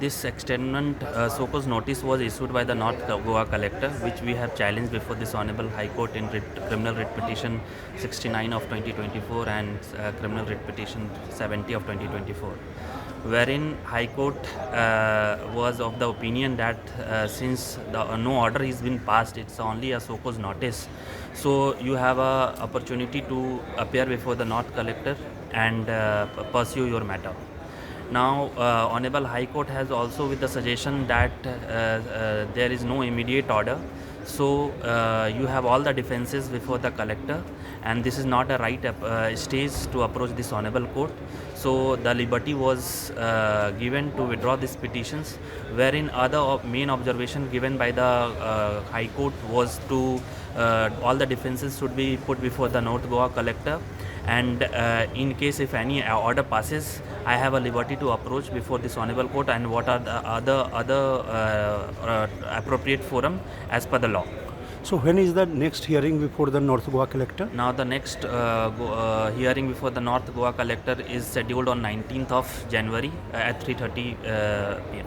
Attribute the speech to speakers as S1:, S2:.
S1: this externment so-called notice was issued by the North Goa collector, which we have challenged before this Honorable High Court in Criminal Writ Petition 69 of 2024 and Criminal Writ Petition 70 of 2024, wherein High Court was of the opinion that since no order has been passed, it's only a so-called notice. So you have a opportunity to appear before the North Collector and pursue your matter. Now, Honorable High Court has also with the suggestion that there is no immediate order. So you have all the defenses before the collector, and this is not a right stage to approach this honorable court. So the liberty was given to withdraw these petitions, wherein other main observation given by the High Court was to all the defenses should be put before the North Goa collector, and in case if any order passes, I have a liberty to approach before this honorable court and what are the other appropriate forum as per the law.
S2: So when is the next hearing before the North Goa collector?
S1: Now the next hearing before the North Goa collector is scheduled on 19th of January at 3:30 p.m.